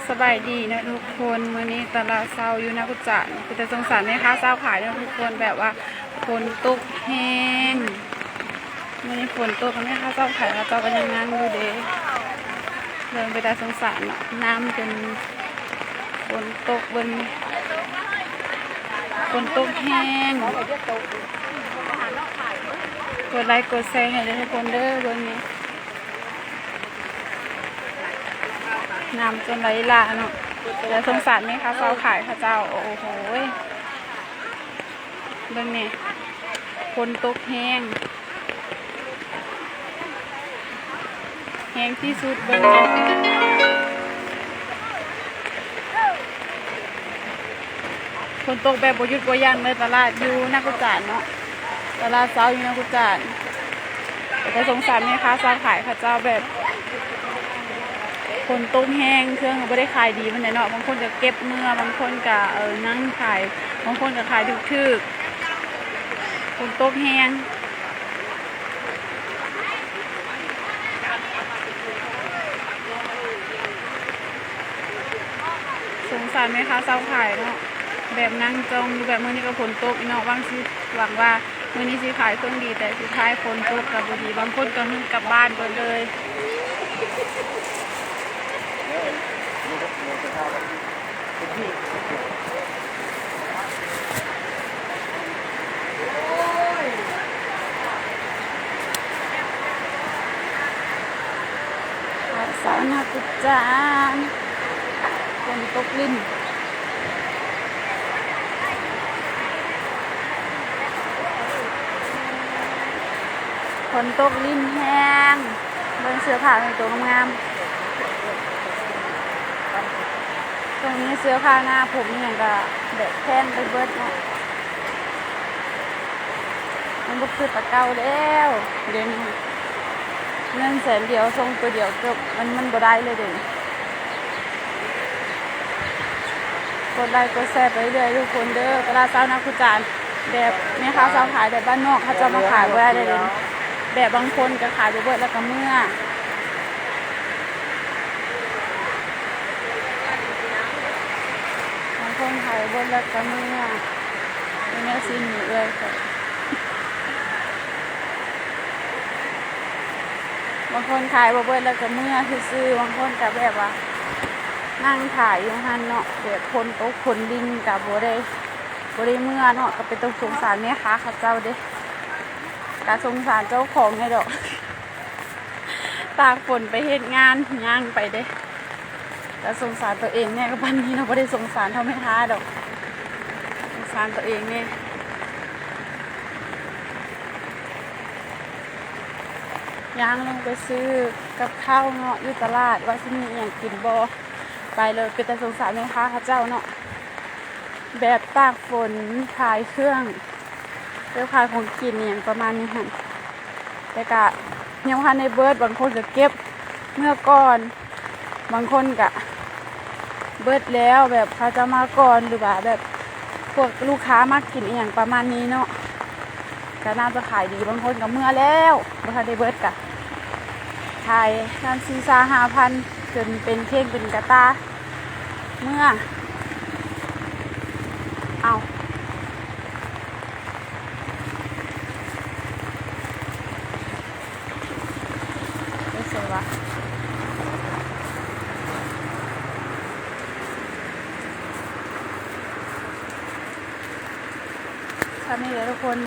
สบายดีนะทุกคนมื้อนี้ตลาดเซาอยู่นะกุจานคือจะสงสารแม่ค้าเซาขายนะทุกคนแบบว่าฝนตกแห้งมื้อนี้ฝนตกแม่ค้าเซาขายแล้วเจ้าก็ยังนั่งอยู่เด้เดินไปแต่สงสารเนาะน้ำเป็นฝนตกบนฝนตกแห้งกดไลค์กดแชร์ให้ทุกคนเด้อวันนี้น้ำจนไหลหลากเนาะเดี๋ยวสงสารไหมคะเจ้าขายค่ะเจ้าโอ้โหเบิ่งนี่คนตกแห้งแห้งที่สุดเบิ่งคนตกแบบบ่หยุดบ่ยั้งเลยตลาดอยู่นักกุจานเนาะตลาดเช้าอยู่นักกุจานแต่สงสารไหมคะเจ้าขายค่ะเจ้าแบบคนต้มแห้งเครื่องก็ไม่ได้ขายดีมันไหนเนาะบางคนจะเก็บเมื่อบางคนก็นั่งขายบางคนก็ขายทึกๆคนต้มแห้งสงสารไหมคะเจ้าขายเนาะแบบนั่งจองแบบมื้อนี้ก็ฝนตกเนาะบางทีหวังว่ามื้อนี้สิขายเครื่องดีแต่สุดท้ายฝนตกกับบ่ดีบางคนก็กลับบ้านไปเลยสาวนากุจานฝนตกลิ้นฝนตกลิ้นแห้งเบิ่งเสื้อผ้าในตัวงามตรงนี้เสื้อผ้าหน้าผมอย่างก็แบบแพงไปเบิดเนาะมันบุกคือตะเกาแล้วเดี๋ยวนี้เงินแสนเดียวทรงตัวเดียวเกือบมันบ่ได้เลยเดี๋ยวนี้กดไลค์กดแชร์ไปเรื่อยทุกคนเด้อตลาดเช้านักกุจานแบบแม่ค้าเช้าขายแบบบ้านนอกเขาจะมาขายไว้ได้เลยแบบบางคนก็ขายไปเบิดแล้วก็เมื่อบางคนขายเบิดแล้วก็เมื่อแม่ซีนหนีเลยบางคนขายบ่เบิดแล้วก็เมื่อซื้อบางคนก็แบบว่านั่งขายอยู่หันเนาะแบบคนโต๊ะคนดินกับบ่ได้เมื่อเนาะก็เป็นต้องสงสารแม่ค้าเขาเจ้าเด้กะสงสารเจ้าของไงดอกตากฝนไปเฮ็ดงานย่างไปเด้แต่สงสารตัวเองเนี่ยก็ปันนี้เราไม่ได้สงสารเท่าแม่ค้าดอกสงสารตัวเองเนี่ยย่างลงไปซื้อกับข้าวเนาะอยู่ตลาดว่าที่มีอย่างกินบ่ไปเลยเป็นแต่สงสารแม่ค้าเขาเจ้าเนาะแบบตากฝนขายเครื่องเรื่องขายของกินอย่างประมาณนี้ค่ะแต่กะยังพันในเบิร์ดบางคนก็เก็บเมื่อก่อนบางคนก็เบิร์ดแล้วแบบเขาจะมาก่อนหรือว่าแบบพวกลูกค้ามากินอย่างประมาณนี้เนาะก็น่าจะขายดีบางคนก็เมื่อแล้วบางคนได้เบิร์ดกะขายงาน4,000-5,000จนเป็นเข่งเป็นกระตาเมื่อเอาไม่ใช่วะทำให้ทุกคน